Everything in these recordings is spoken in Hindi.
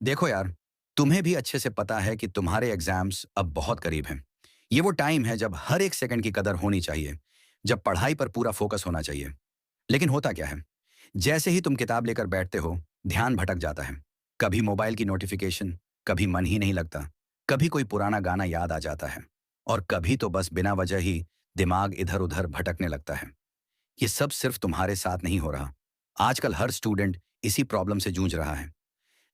देखो यार, तुम्हें भी अच्छे से पता है कि तुम्हारे एग्जाम्स अब बहुत करीब हैं। ये वो टाइम है जब हर एक सेकंड की कदर होनी चाहिए, जब पढ़ाई पर पूरा फोकस होना चाहिए। लेकिन होता क्या है, जैसे ही तुम किताब लेकर बैठते हो, ध्यान भटक जाता है। कभी मोबाइल की नोटिफिकेशन, कभी मन ही नहीं लगता, कभी कोई पुराना गाना याद आ जाता है, और कभी तो बस बिना वजह ही दिमाग इधर उधर भटकने लगता है। ये सब सिर्फ तुम्हारे साथ नहीं हो रहा। आजकल हर स्टूडेंट इसी प्रॉब्लम से जूझ रहा है।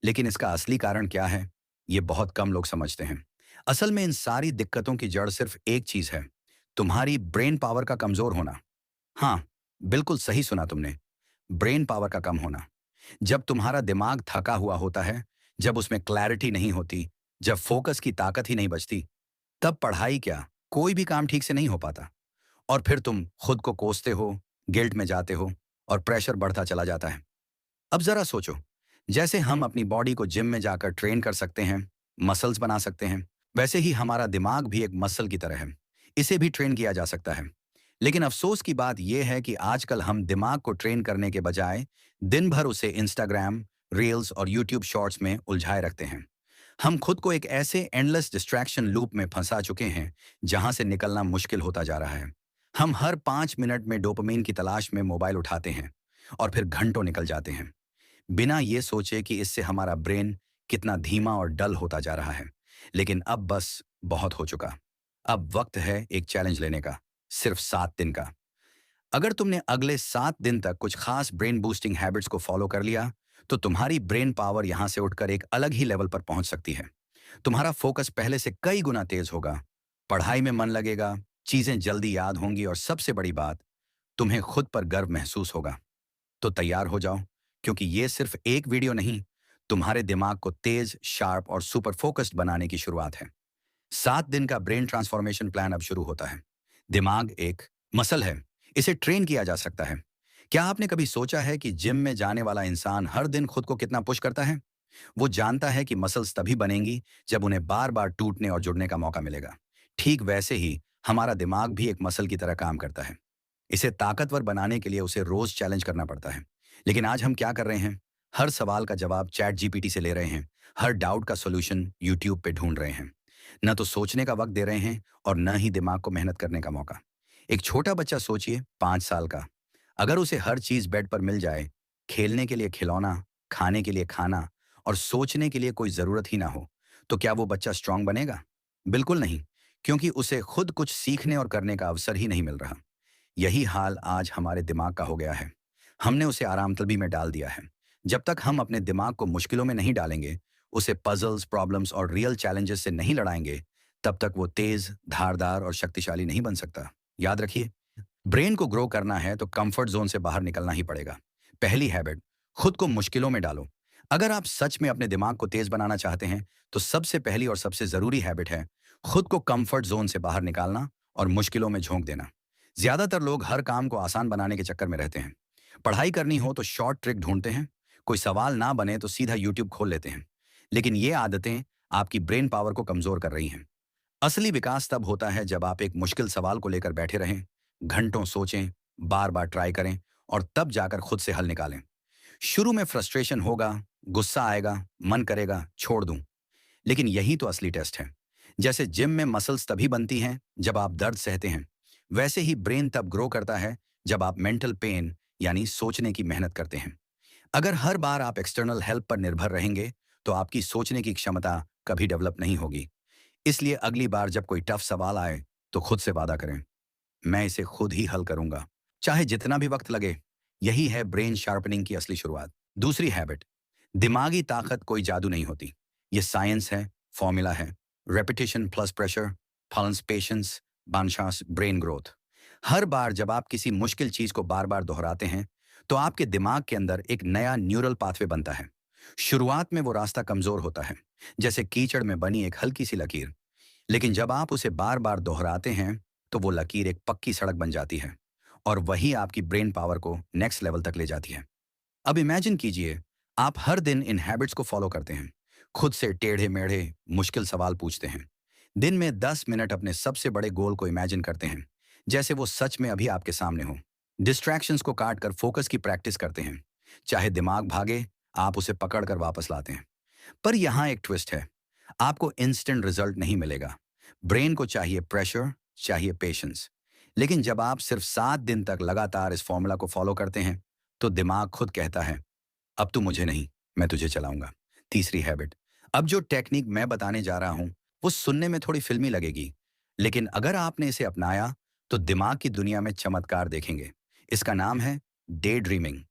लेकिन इसका असली कारण क्या है, ये बहुत कम लोग समझते हैं। असल में इन सारी दिक्कतों की जड़ सिर्फ एक चीज है, तुम्हारी ब्रेन पावर का कमजोर होना। हाँ, बिल्कुल सही सुना तुमने, ब्रेन पावर का कम होना। जब तुम्हारा दिमाग थका हुआ होता है, जब उसमें क्लैरिटी नहीं होती, जब फोकस की ताकत ही नहीं बचती, तब पढ़ाई क्या, कोई भी काम ठीक से नहीं हो पाता। और फिर तुम खुद को कोसते हो, गिल्ट में जाते हो, और प्रेशर बढ़ता चला जाता है। अब जरा सोचो, जैसे हम अपनी बॉडी को जिम में जाकर ट्रेन कर सकते हैं, मसल्स बना सकते हैं, वैसे ही हमारा दिमाग भी एक मसल की तरह है। इसे भी ट्रेन किया जा सकता है। लेकिन अफसोस की बात यह है कि आजकल हम दिमाग को ट्रेन करने के बजाय दिन भर उसे इंस्टाग्राम, रील्स और यूट्यूब शॉर्ट्स में उलझाए रखते हैं। हम खुद को एक ऐसे एंडलेस डिस्ट्रैक्शन लूप में फंसा चुके हैं, जहां से निकलना मुश्किल होता जा रहा है। हम हर 5 मिनट में डोपामिन की तलाश में मोबाइल उठाते हैं, और फिर घंटों निकल जाते हैं, बिना ये सोचे कि इससे हमारा ब्रेन कितना धीमा और डल होता जा रहा है। लेकिन अब बस बहुत हो चुका। अब वक्त है एक चैलेंज लेने का, सिर्फ 7 दिन का। अगर तुमने अगले 7 दिन तक कुछ खास ब्रेन बूस्टिंग हैबिट्स को फॉलो कर लिया, तो तुम्हारी ब्रेन पावर यहां से उठकर एक अलग ही लेवल पर पहुंच सकती है। तुम्हारा फोकस पहले से कई गुना तेज होगा, पढ़ाई में मन लगेगा, चीजें जल्दी याद होंगी, और सबसे बड़ी बात, तुम्हें खुद पर गर्व महसूस होगा। तो तैयार हो जाओ, क्योंकि ये सिर्फ एक वीडियो नहीं, तुम्हारे दिमाग को तेज, शार्प और सुपर फोकस्ड बनाने की शुरुआत है। 7 दिन का ब्रेन ट्रांसफॉर्मेशन प्लान अब शुरू होता है। दिमाग एक मसल है, इसे ट्रेन किया जा सकता है। क्या आपने कभी सोचा है कि जिम में जाने वाला इंसान हर दिन खुद को कितना पुश करता है? वो जानता है कि मसल्स तभी बनेंगी जब उन्हें बार बार टूटने और जुड़ने का मौका मिलेगा। ठीक वैसे ही हमारा दिमाग भी एक मसल की तरह काम करता है। इसे ताकतवर बनाने के लिए उसे रोज चैलेंज करना पड़ता है। लेकिन आज हम क्या कर रहे हैं? हर सवाल का जवाब चैट जीपीटी से ले रहे हैं, हर डाउट का सॉल्यूशन यूट्यूब पे ढूंढ रहे हैं। न तो सोचने का वक्त दे रहे हैं, और न ही दिमाग को मेहनत करने का मौका। एक छोटा बच्चा सोचिए, 5 साल का, अगर उसे हर चीज बेड पर मिल जाए, खेलने के लिए खिलौना, खाने के लिए खाना, और सोचने के लिए कोई जरूरत ही ना हो, तो क्या वो बच्चा स्ट्रांग बनेगा? बिल्कुल नहीं, क्योंकि उसे खुद कुछ सीखने और करने का अवसर ही नहीं मिल रहा। यही हाल आज हमारे दिमाग का हो गया है। हमने उसे आराम तलबी में डाल दिया है। जब तक हम अपने दिमाग को मुश्किलों में नहीं डालेंगे, उसे पजल्स, प्रॉब्लम्स और रियल चैलेंजेस से नहीं लड़ाएंगे, तब तक वो तेज, धारदार और शक्तिशाली नहीं बन सकता। याद रखिए, ब्रेन को ग्रो करना है तो कंफर्ट जोन से बाहर निकलना ही पड़ेगा। पहली हैबिट, खुद को मुश्किलों में डालो। अगर आप सच में अपने दिमाग को तेज बनाना चाहते हैं, तो सबसे पहली और सबसे जरूरी हैबिट है खुद को कंफर्ट जोन से बाहर निकालना और मुश्किलों में झोंक देना। ज्यादातर लोग हर काम को आसान बनाने के चक्कर में रहते हैं। पढ़ाई करनी हो तो शॉर्ट ट्रिक ढूंढते हैं, कोई सवाल ना बने तो सीधा यूट्यूब खोल लेते हैं। लेकिन ये आदतें आपकी ब्रेन पावर को कमजोर कर रही हैं। असली विकास तब होता है जब आप एक मुश्किल सवाल को लेकर बैठे रहें, घंटों सोचें, बार बार ट्राई करें, और तब जाकर खुद से हल निकालें। शुरू में फ्रस्ट्रेशन होगा, गुस्सा आएगा, मन करेगा छोड़ दूं। लेकिन यही तो असली टेस्ट है। जैसे जिम में मसल्स तभी बनती हैं जब आप दर्द सहते हैं, वैसे ही ब्रेन तब ग्रो करता है जब आप मेंटल पेन, यानी सोचने की मेहनत करते हैं। अगर हर बार आप एक्सटर्नल हेल्प पर निर्भर रहेंगे, तो आपकी सोचने की क्षमता कभी डेवलप नहीं होगी। इसलिए अगली बार जब कोई टफ सवाल आए, तो खुद से वादा करें, मैं इसे खुद ही हल करूंगा, चाहे जितना भी वक्त लगे। यही है ब्रेन शार्पनिंग की असली शुरुआत। दूसरी हैबिट, दिमागी ताकत कोई जादू नहीं होती। ये साइंस है, फॉर्मूला है, रेपिटेशन प्लस प्रेशर, फॉलन्स पेशेंस, बानशास ब्रेन ग्रोथ। हर बार जब आप किसी मुश्किल चीज को बार बार दोहराते हैं, तो आपके दिमाग के अंदर एक नया न्यूरल पाथवे बनता है। शुरुआत में वो रास्ता कमजोर होता है, जैसे कीचड़ में बनी एक हल्की सी लकीर। लेकिन जब आप उसे बार बार दोहराते हैं, तो वो लकीर एक पक्की सड़क बन जाती है, और वही आपकी ब्रेन पावर को नेक्स्ट लेवल तक ले जाती है। अब इमेजिन कीजिए, आप हर दिन इन हैबिट्स को फॉलो करते हैं, खुद से टेढ़े मेढ़े मुश्किल सवाल पूछते हैं, दिन में 10 मिनट अपने सबसे बड़े गोल को इमेजिन करते हैं, जैसे वो सच में अभी आपके सामने हो। डिस्ट्रैक्शंस को काट कर फोकस की प्रैक्टिस करते हैं। चाहे दिमाग भागे, आप उसे पकड़ कर वापस लाते हैं। पर यहाँ एक ट्विस्ट है, आपको इंस्टेंट रिजल्ट नहीं मिलेगा। ब्रेन को चाहिए प्रेशर, चाहिए पेशेंस। लेकिन जब आप सिर्फ 7 दिन तक लगातार इस फॉर्मूला को फॉलो करते हैं, तो दिमाग खुद कहता है, अब तू मुझे नहीं, मैं तुझे चलाऊंगा। तीसरी हैबिट, अब जो टेक्निक मैं बताने जा रहा हूं, वो सुनने में थोड़ी फिल्मी लगेगी, लेकिन अगर आपने इसे अपनाया, तो दिमाग की दुनिया में चमत्कार देखेंगे। इसका नाम है डे ड्रीमिंग।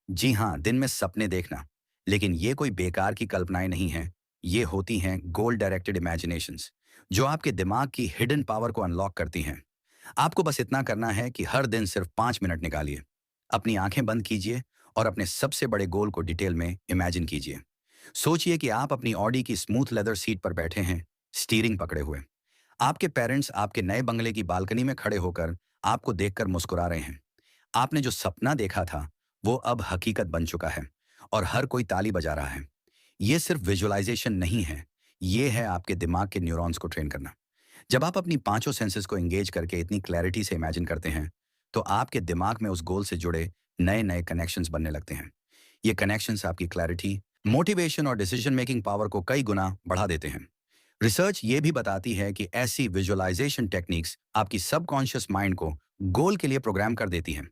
जी हाँ, दिन में सपने देखना। लेकिन ये कोई बेकार की कल्पनाएं नहीं हैं। ये होती हैं गोल डायरेक्टेड इमेजिनेशंस, जो आपके दिमाग की हिडन पावर को अनलॉक करती हैं। आपको बस इतना करना है कि हर दिन सिर्फ 5 मिनट निकालिए, अपनी आंखें बंद कीजिए और अपने सबसे बड़े गोल को डिटेल में इमेजिन कीजिए। सोचिए कि आप अपनी ऑडी की स्मूथ लेदर सीट पर बैठे हैं, स्टीयरिंग पकड़े हुए। आपके पेरेंट्स आपके नए बंगले की बालकनी में खड़े होकर आपको देखकर मुस्कुरा रहे हैं। आपने जो सपना देखा था, वो अब हकीकत बन चुका है और हर कोई ताली बजा रहा है। ये सिर्फ विजुअलाइजेशन नहीं है, ये है आपके दिमाग के न्यूरॉन्स को ट्रेन करना। जब आप अपनी पांचों सेंसेस को एंगेज करके इतनी क्लैरिटी से इमेजिन करते हैं, तो आपके दिमाग में उस गोल से जुड़े नए नए कनेक्शंस बनने लगते हैं। ये कनेक्शंस आपकी क्लैरिटी, मोटिवेशन और डिसीजन मेकिंग पावर को कई गुना बढ़ा देते हैं। रिसर्च ये भी बताती है कि ऐसी विजुअलाइजेशन टेक्निक्स आपकी सबकॉन्शियस माइंड को गोल के लिए प्रोग्राम कर देती हैं,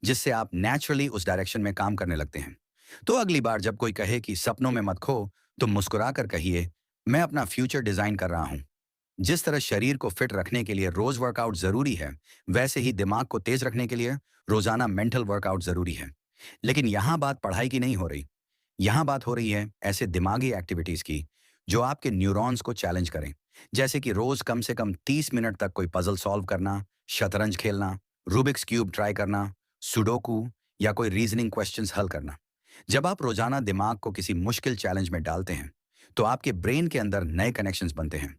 जिससे आप नेचुरली उस डायरेक्शन में काम करने लगते हैं। तो अगली बार जब कोई कहे कि सपनों में मत खो, तो मुस्कुरा कर कहिए, मैं अपना फ्यूचर डिजाइन कर रहा हूं। जिस तरह शरीर को फिट रखने के लिए रोज वर्कआउट जरूरी है, वैसे ही दिमाग को तेज रखने के लिए रोजाना मेंटल वर्कआउट जरूरी है। लेकिन यहाँ बात पढ़ाई की नहीं हो रही। यहाँ बात हो रही है ऐसे दिमागी एक्टिविटीज की, जो आपके न्यूरॉन्स को चैलेंज करें। जैसे कि रोज कम से कम 30 मिनट तक कोई पजल सॉल्व करना, शतरंज खेलना, रूबिक्स क्यूब ट्राई करना, सुडोकू या कोई रीजनिंग क्वेश्चंस हल करना। जब आप रोजाना दिमाग को किसी मुश्किल चैलेंज में डालते हैं, तो आपके ब्रेन के अंदर नए कनेक्शंस बनते हैं।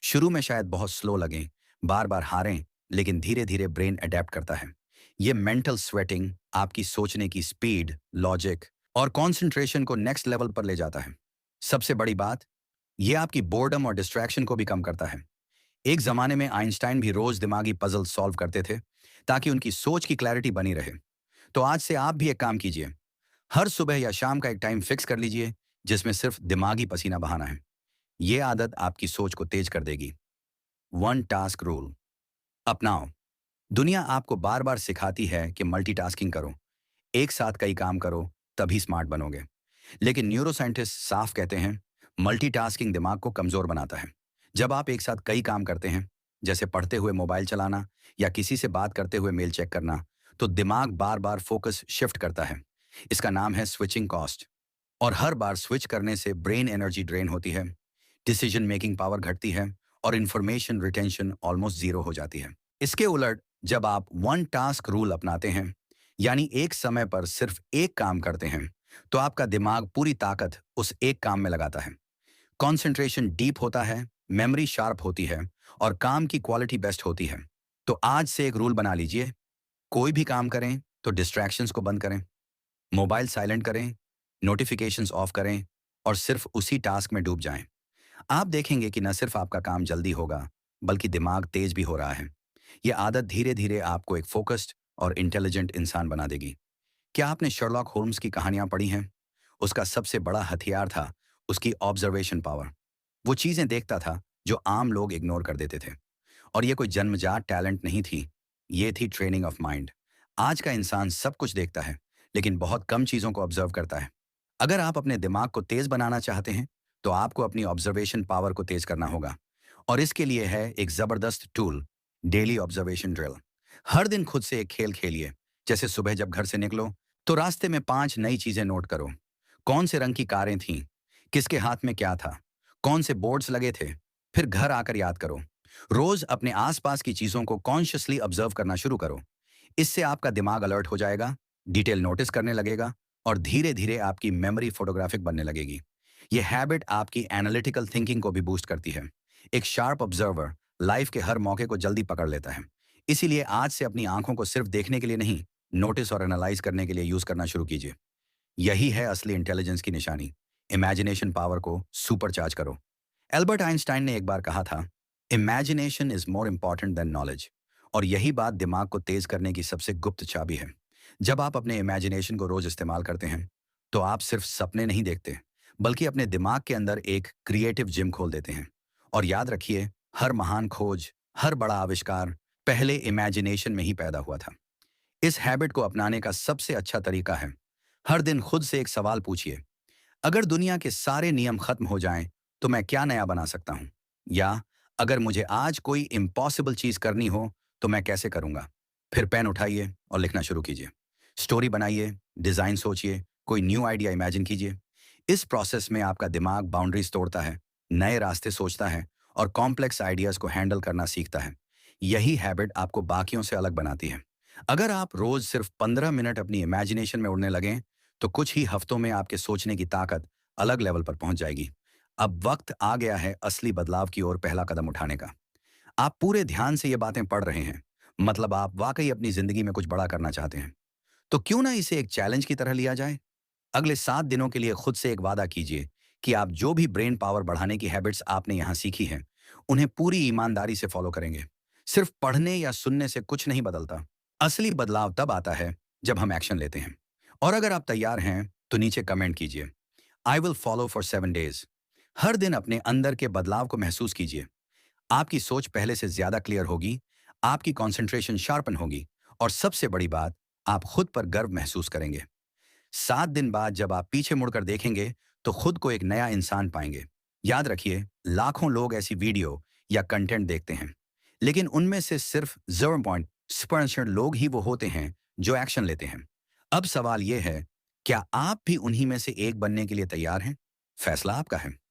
शुरू में शायद बहुत स्लो लगें, बार बार हारें, लेकिन धीरे धीरे ब्रेन अडेप्ट करता है। ये मेंटल स्वेटिंग आपकी सोचने की स्पीड, लॉजिक और कंसंट्रेशन को नेक्स्ट लेवल पर ले जाता है। सबसे बड़ी बात, ये आपकी बोर्डम और डिस्ट्रैक्शन को भी कम करता है। एक जमाने में आइंस्टाइन भी रोज दिमागी पजल सॉल्व करते थे, ताकि उनकी सोच की क्लैरिटी बनी रहे। तो आज से आप भी एक काम कीजिए, हर सुबह या शाम का एक टाइम फिक्स कर लीजिए, जिसमें सिर्फ दिमागी पसीना बहाना है। ये आदत आपकी सोच को तेज कर देगी। वन टास्क रूल अपनाओ। दुनिया आपको बार बार सिखाती है कि मल्टीटास्किंग करो, एक साथ कई काम करो, तभी स्मार्ट बनोगे। लेकिन न्यूरोसाइंटिस्ट साफ कहते हैं, मल्टीटास्किंग दिमाग को कमजोर बनाता है। जब आप एक साथ कई काम करते हैं, जैसे पढ़ते हुए मोबाइल चलाना या किसी से बात करते हुए मेल चेक करना, तो दिमाग बार बार फोकस शिफ्ट करता है। इसका नाम है स्विचिंग कॉस्ट। और हर बार स्विच करने से ब्रेन एनर्जी ड्रेन होती है, डिसीजन मेकिंग पावर घटती है और इंफॉर्मेशन रिटेंशन ऑलमोस्ट जीरो हो जाती है। इसके उलट जब आप वन टास्क रूल अपनाते हैं, यानी एक समय पर सिर्फ एक काम करते हैं, तो आपका दिमाग पूरी ताकत उस एक काम में लगाता है। कंसंट्रेशन डीप होता है, मेमोरी शार्प होती है और काम की क्वालिटी बेस्ट होती है। तो आज से एक रूल बना लीजिए, कोई भी काम करें तो डिस्ट्रैक्शंस को बंद करें, मोबाइल साइलेंट करें, नोटिफिकेशंस ऑफ करें और सिर्फ उसी टास्क में डूब जाएं। आप देखेंगे कि न सिर्फ आपका काम जल्दी होगा, बल्कि दिमाग तेज भी हो रहा है। यह आदत धीरे धीरे आपको एक फोकस्ड और इंटेलिजेंट इंसान बना देगी। क्या आपने शर्लॉक होल्म्स की कहानियां पढ़ी हैं? उसका सबसे बड़ा हथियार था उसकी ऑब्जर्वेशन पावर। वो चीजें देखता था जो आम लोग इग्नोर कर देते थे। और ये कोई जन्मजात टैलेंट नहीं थी, ये थी ट्रेनिंग ऑफ माइंड। आज का इंसान सब कुछ देखता है, लेकिन बहुत कम चीजों को ऑब्जर्व करता है। अगर आप अपने दिमाग को तेज बनाना चाहते हैं, तो आपको अपनी ऑब्जर्वेशन पावर को तेज करना होगा। और इसके लिए है एक जबरदस्त टूल, डेली ऑब्जर्वेशन ड्रिल। हर दिन खुद से एक खेल खेलिए। जैसे सुबह जब घर से निकलो, तो रास्ते में 5 नई चीजें नोट करो। कौन से रंग की कारें थीं, किसके हाथ में क्या था, कौन से बोर्ड्स लगे थे। फिर घर आकर याद करो। रोज अपने आसपास की चीजों को कॉन्शियसली ऑब्जर्व करना शुरू करो। इससे आपका दिमाग अलर्ट हो जाएगा, डिटेल नोटिस करने लगेगा और धीरे धीरे आपकी मेमोरी फोटोग्राफिक बनने लगेगी। यह हैबिट आपकी एनालिटिकल थिंकिंग को भी बूस्ट करती है। एक शार्प ऑब्जर्वर लाइफ के हर मौके को जल्दी पकड़ लेता है। इसीलिए आज से अपनी आंखों को सिर्फ देखने के लिए नहीं, नोटिस और एनालाइज करने के लिए यूज करना शुरू कीजिए। यही है असली इंटेलिजेंस की निशानी। इमेजिनेशन पावर को सुपरचार्ज करो। एल्बर्ट आइंस्टाइन ने एक बार कहा था, imagination is more important than knowledge. और यही बात दिमाग को तेज करने की सबसे गुप्त चाबी है। जब आप अपने इमेजिनेशन को रोज इस्तेमाल करते हैं, तो आप सिर्फ सपने नहीं देखते, बल्कि अपने दिमाग के अंदर एक क्रिएटिव जिम खोल देते हैं। और याद रखिए, हर महान खोज, हर बड़ा आविष्कार पहले इमेजिनेशन में ही पैदा हुआ था। इस हैबिट को अपनाने का सबसे अच्छा तरीका है, हर दिन खुद से एक सवाल पूछिए, अगर दुनिया के सारे नियम खत्म हो जाएं, तो मैं क्या नया बना सकता हूं? या अगर मुझे आज कोई इम्पॉसिबल चीज करनी हो, तो मैं कैसे करूंगा? फिर पेन उठाइए और लिखना शुरू कीजिए। स्टोरी बनाइए, डिजाइन सोचिए, कोई न्यू आइडिया इमेजिन कीजिए। इस प्रोसेस में आपका दिमाग बाउंड्रीज तोड़ता है, नए रास्ते सोचता है और कॉम्प्लेक्स आइडियाज को हैंडल करना सीखता है। यही हैबिट आपको बाकियों से अलग बनाती है। अगर आप रोज सिर्फ 15 मिनट अपनी इमेजिनेशन में उड़ने लगें, तो कुछ ही हफ्तों में आपके सोचने की ताकत अलग लेवल पर पहुंच जाएगी। अब वक्त आ गया है असली बदलाव की ओर पहला कदम उठाने का। आप पूरे ध्यान से ये बातें पढ़ रहे हैं, मतलब आप वाकई अपनी जिंदगी में कुछ बड़ा करना चाहते हैं। तो क्यों ना इसे एक चैलेंज की तरह लिया जाए? अगले 7 दिनों के लिए खुद से एक वादा कीजिए कि आप जो भी ब्रेन पावर बढ़ाने की हैबिट्स आपने यहाँ सीखी हैं, उन्हें पूरी ईमानदारी से फॉलो करेंगे। सिर्फ पढ़ने या सुनने से कुछ नहीं बदलता। असली बदलाव तब आता है जब हम एक्शन लेते हैं। और अगर आप तैयार हैं, तो नीचे कमेंट कीजिए, I will follow for 7 days. हर दिन अपने अंदर के बदलाव को महसूस कीजिए। आपकी सोच पहले से ज्यादा क्लियर होगी, आपकी कंसंट्रेशन शार्पन होगी, और सबसे बड़ी बात, आप खुद पर गर्व महसूस करेंगे। 7 दिन बाद जब आप पीछे मुड़कर देखेंगे, तो खुद को एक नया इंसान पाएंगे। याद रखिए, लाखों लोग ऐसी वीडियो या कंटेंट देखते हैं, लेकिन उनमें से सिर्फ 0.6% लोग ही वो होते हैं जो एक्शन लेते हैं। अब सवाल यह है, क्या आप भी उन्हीं में से एक बनने के लिए तैयार हैं? फैसला आपका है।